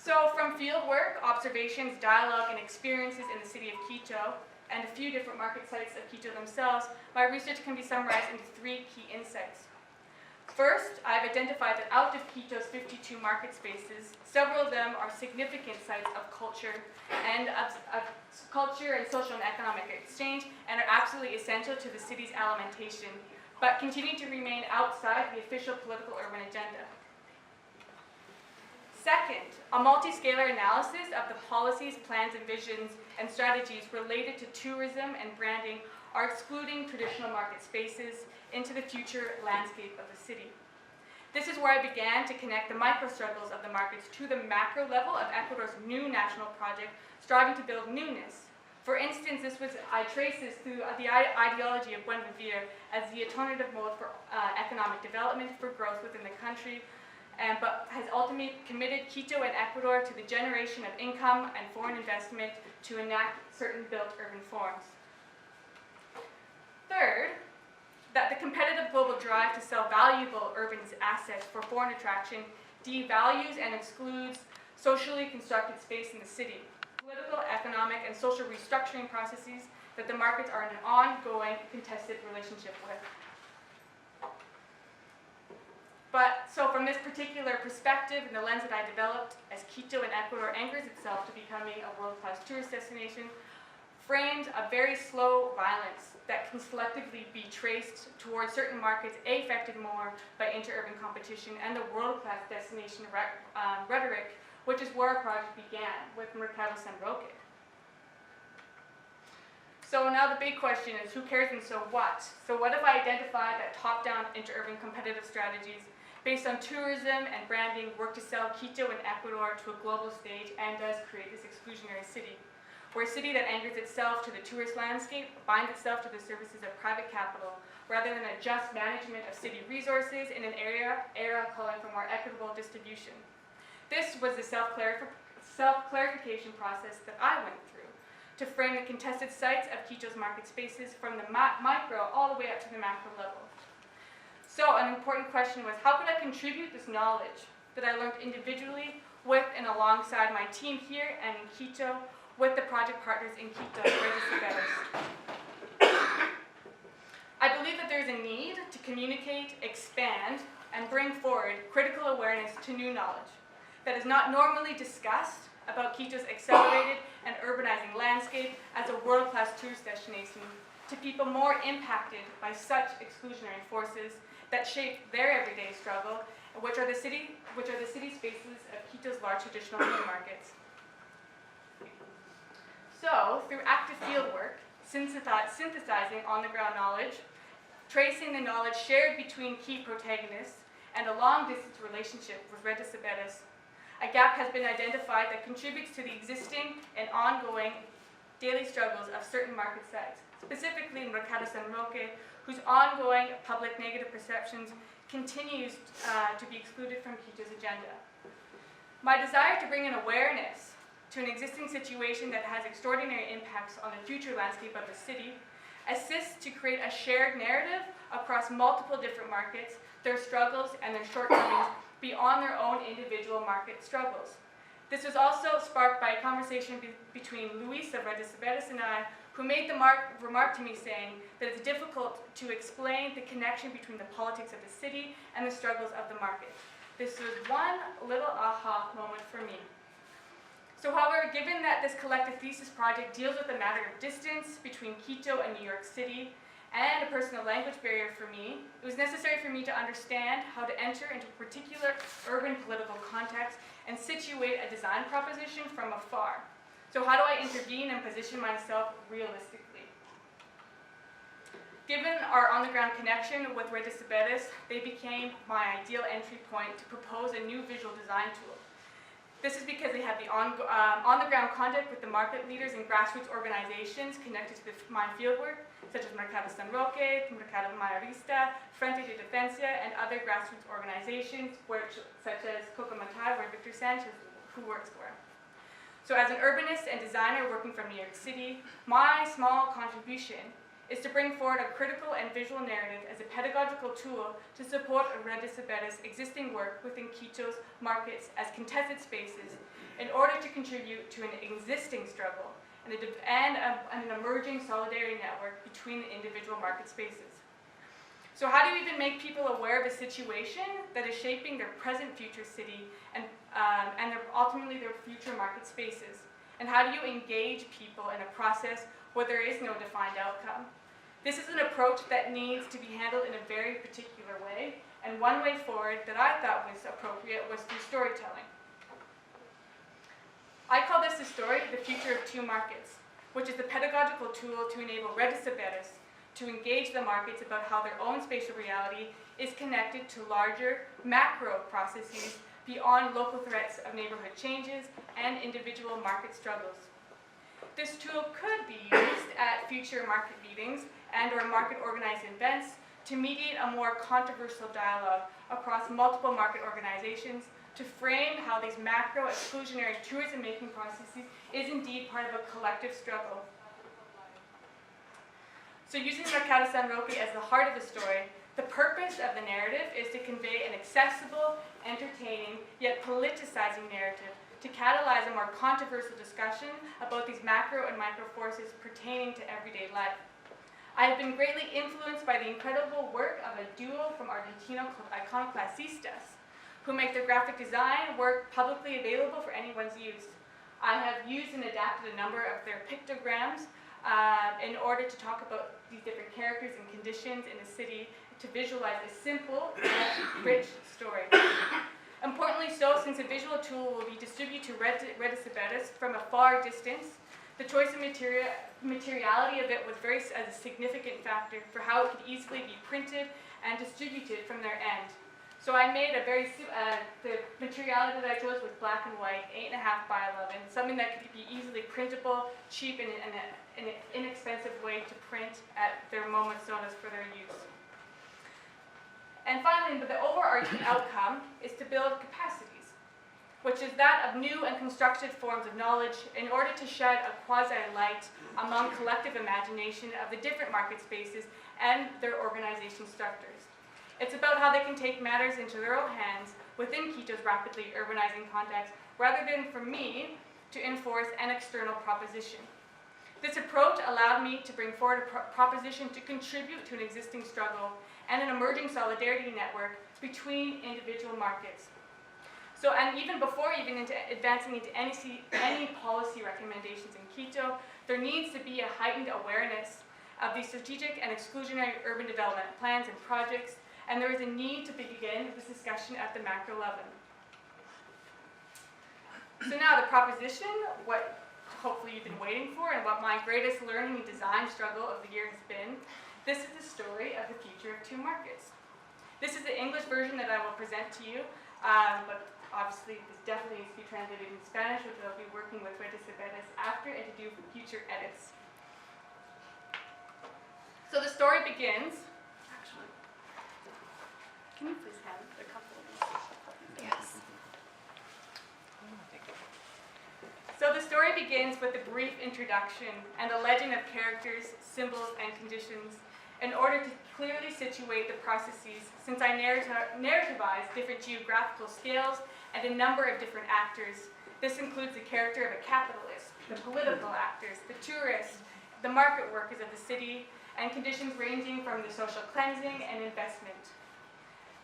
So from field work, observations, dialogue, and experiences in the city of Quito, and a few different market sites of Quito themselves, my research can be summarized into 3 key insights. First, I've identified that out of Quito's 52 market spaces, several of them are significant sites of culture and social and economic exchange, and are absolutely essential to the city's alimentation, but continue to remain outside the official political urban agenda. Second, a multi-scalar analysis of the policies, plans, and visions and strategies related to tourism and branding are excluding traditional market spaces into the future landscape of the city. This is where I began to connect the micro-struggles of the markets to the macro level of Ecuador's new national project, striving to build newness. For instance, I trace this through the ideology of Buen Vivir as the alternative mode for economic development for growth within the country, but has ultimately committed Quito and Ecuador to the generation of income and foreign investment to enact certain built urban forms. Third, that the competitive global drive to sell valuable urban assets for foreign attraction devalues and excludes socially constructed space in the city, political, economic, and social restructuring processes that the markets are in an ongoing contested relationship with. So from this particular perspective and the lens that I developed as Quito and Ecuador anchors itself to becoming a world-class tourist destination, framed a very slow violence that can selectively be traced towards certain markets affected more by inter-urban competition and the world-class destination rhetoric, which is where our project began with Mercado San Roque. So now the big question is, who cares and so what? So what if I identified that top-down inter-urban competitive strategies based on tourism and branding work to sell Quito and Ecuador to a global stage and does create this exclusionary city, where a city that anchors itself to the tourist landscape binds itself to the services of private capital, rather than a just management of city resources in an era calling for more equitable distribution. This was the self-clarification process that I went through to frame the contested sites of Quito's market spaces from the micro all the way up to the macro level. So an important question was, how could I contribute this knowledge that I learned individually with and alongside my team here and in Quito with the project partners in Quito, I believe that there's a need to communicate, expand, and bring forward critical awareness to new knowledge that is not normally discussed about Quito's accelerated and urbanizing landscape as a world-class tourist destination to people more impacted by such exclusionary forces that shape their everyday struggle, which are the city spaces of Quito's large traditional food markets. So, through active fieldwork, synthesizing on-the-ground knowledge, tracing the knowledge shared between key protagonists, and a long-distance relationship with Redes Iberes, a gap has been identified that contributes to the existing and ongoing daily struggles of certain market sites, specifically in Mercado San Roque, whose ongoing public negative perceptions continues to be excluded from Quito's agenda. My desire to bring in awareness to an existing situation that has extraordinary impacts on the future landscape of the city assists to create a shared narrative across multiple different markets, their struggles and their shortcomings beyond their own individual market struggles. This was also sparked by a conversation between Luis of Redes Iberes and I, who made the remark to me saying that it's difficult to explain the connection between the politics of the city and the struggles of the market. This was one little aha moment for me. So however, given that this collective thesis project deals with a matter of distance between Quito and New York City, and a personal language barrier for me, it was necessary for me to understand how to enter into a particular urban political context and situate a design proposition from afar. So how do I intervene and position myself realistically? Given our on-the-ground connection with Redes Iberes, they became my ideal entry point to propose a new visual design tool. This is because they have the on-the-ground contact with the market leaders and grassroots organizations connected to my fieldwork, such as Mercado San Roque, Mercado Mayorista, Frente de Defensa, and other grassroots organizations, such as Cocomatai, where Victor Sanchez, who works for. So as an urbanist and designer working from New York City, my small contribution is to bring forward a critical and visual narrative as a pedagogical tool to support Redisabeta's existing work within Quito's markets as contested spaces in order to contribute to an existing struggle and an emerging solidarity network between the individual market spaces. So how do you even make people aware of a situation that is shaping their present future city and ultimately their future market spaces? And how do you engage people in a process where there is no defined outcome? This is an approach that needs to be handled in a very particular way, and one way forward that I thought was appropriate was through storytelling. I call this the story, The Future of Two Markets, which is the pedagogical tool to enable Redisabetas to engage the markets about how their own spatial reality is connected to larger macro processes beyond local threats of neighborhood changes and individual market struggles. This tool could be used at future market meetings and/or market organized events to mediate a more controversial dialogue across multiple market organizations to frame how these macro exclusionary tourism-making processes is indeed part of a collective struggle. So using Mercado San Roque as the heart of the story, the purpose of the narrative is to convey an accessible, entertaining, yet politicizing narrative to catalyze a more controversial discussion about these macro and micro forces pertaining to everyday life. I have been greatly influenced by the incredible work of a duo from Argentina called Iconoclastistas, who make their graphic design work publicly available for anyone's use. I have used and adapted a number of their pictograms in order to talk about these different characters and conditions in the city to visualize a simple yet rich story. Importantly so, since a visual tool will be distributed to Redisabetas from a far distance, the choice of materiality of it was a significant factor for how it could easily be printed and distributed from their end. So I made the materiality that I chose was black and white, 8.5 by 11, something that could be easily printable, cheap, and an inexpensive way to print at their moment's notice for their use. And finally, the overarching outcome is to build capacities, which is that of new and constructed forms of knowledge in order to shed a quasi-light among collective imagination of the different market spaces and their organization structures. It's about how they can take matters into their own hands within Quito's rapidly urbanizing context, rather than for me to enforce an external proposition. This approach allowed me to bring forward a proposition to contribute to an existing struggle and an emerging solidarity network between individual markets. So, and even before advancing into any policy recommendations in Quito, there needs to be a heightened awareness of the strategic and exclusionary urban development plans and projects, and there is a need to begin this discussion at the macro level. So now the proposition, what hopefully you've been waiting for, and what my greatest learning and design struggle of the year has been. This is the story of the future of two markets. This is the English version that I will present to you, but obviously this definitely needs to be translated in Spanish, which I'll be working with Redisabetas after and to do future edits. So the story begins, actually, can you please have a couple of these? Yes. So the story begins with a brief introduction and a legend of characters, symbols, and conditions in order to clearly situate the processes, since I narrativized different geographical scales and a number of different actors. This includes the character of a capitalist, the political actors, the tourists, the market workers of the city, and conditions ranging from the social cleansing and investment.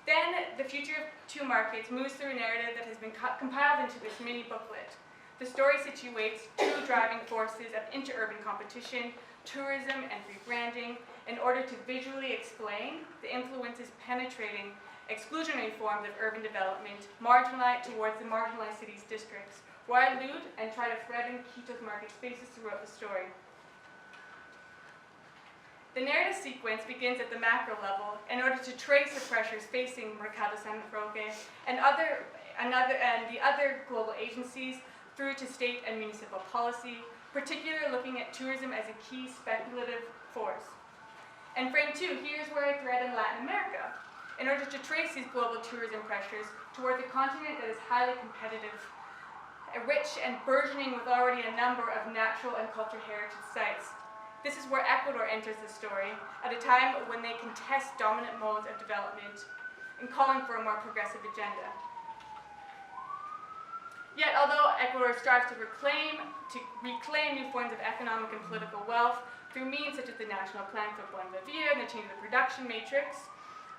Then, the future of two markets moves through a narrative that has been compiled into this mini booklet. The story situates two driving forces of interurban competition, tourism, and rebranding in order to visually explain the influences penetrating exclusionary forms of urban development towards the marginalized cities districts, where I allude and try to threaten Quito's market spaces throughout the story. The narrative sequence begins at the macro level in order to trace the pressures facing Mercado San Roque and the other global agencies through to state and municipal policy, particularly looking at tourism as a key speculative force. And frame 2, here's where I thread in Latin America, in order to trace these global tourism pressures toward the continent that is highly competitive, rich and burgeoning with already a number of natural and cultural heritage sites. This is where Ecuador enters the story, at a time when they contest dominant modes of development and calling for a more progressive agenda. Yet, although Ecuador strives to reclaim new forms of economic and political wealth through means such as the National Plan for Buen Vivir and the change of the production matrix,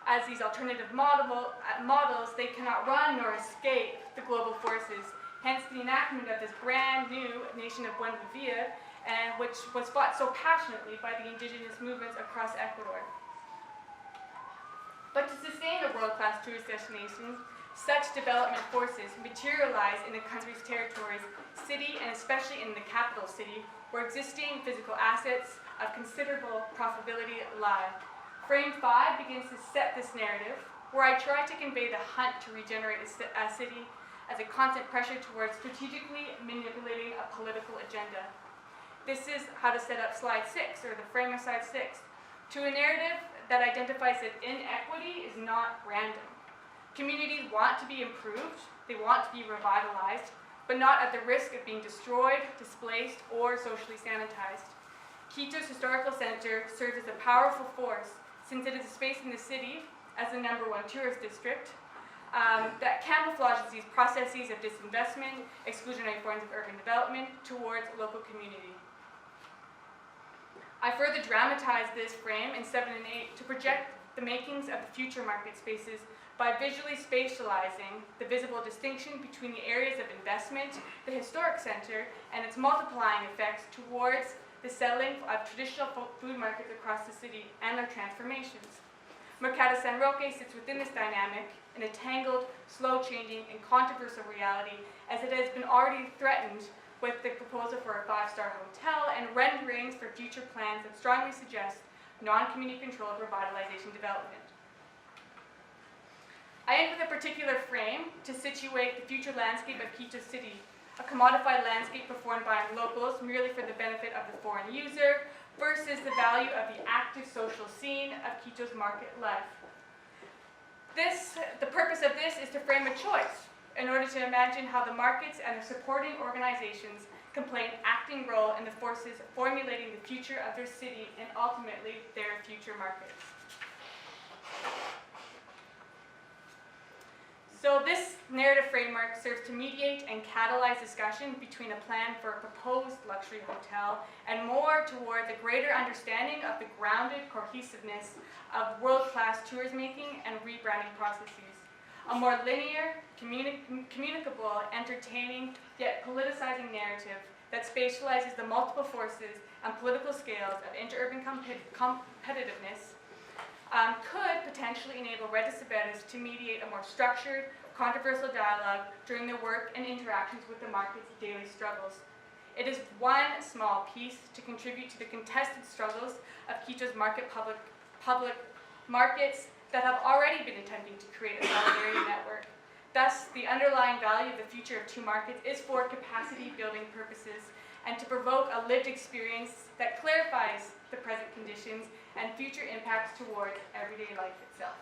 as these alternative models, they cannot run nor escape the global forces. Hence the enactment of this brand new nation of Buen Vivir, and which was fought so passionately by the indigenous movements across Ecuador. But to sustain a world-class tourist destination, such development forces materialize in the country's territories, city, and especially in the capital city, where existing physical assets of considerable profitability lie. Frame 5 begins to set this narrative, where I try to convey the hunt to regenerate a city as a constant pressure towards strategically manipulating a political agenda. This is how to set up slide 6, or the frame of slide 6, to a narrative that identifies that inequity is not random. Communities want to be improved, they want to be revitalized, but not at the risk of being destroyed, displaced, or socially sanitized. Quito's historical center serves as a powerful force, since it is a space in the city, as the #1 tourist district, that camouflages these processes of disinvestment, exclusionary forms of urban development towards local community. I further dramatize this frame in 7 and 8 to project the makings of the future market spaces by visually spatializing the visible distinction between the areas of investment, the historic center, and its multiplying effects towards the settling of traditional food markets across the city and their transformations. Mercado San Roque sits within this dynamic in a tangled, slow-changing, and controversial reality, as it has been already threatened with the proposal for a 5-star hotel and renderings for future plans that strongly suggest non-community controlled revitalization development. I end with a particular frame to situate the future landscape of Quito City, a commodified landscape performed by locals merely for the benefit of the foreign user, versus the value of the active social scene of Quito's market life. The purpose of this is to frame a choice in order to imagine how the markets and their supporting organizations can play an acting role in the forces formulating the future of their city and ultimately their future markets. So this narrative framework serves to mediate and catalyze discussion between a plan for a proposed luxury hotel and more toward the greater understanding of the grounded cohesiveness of world-class tourism-making and rebranding processes. A more linear, communicable, entertaining, yet politicizing narrative that spatializes the multiple forces and political scales of interurban competitiveness could potentially enable Redes Saberes to mediate a more structured, controversial dialogue during their work and interactions with the market's daily struggles. It is one small piece to contribute to the contested struggles of Quito's public markets that have already been attempting to create a solidarity network. Thus, the underlying value of the future of two markets is for capacity building purposes and to provoke a lived experience that clarifies the present conditions and future impacts toward everyday life itself.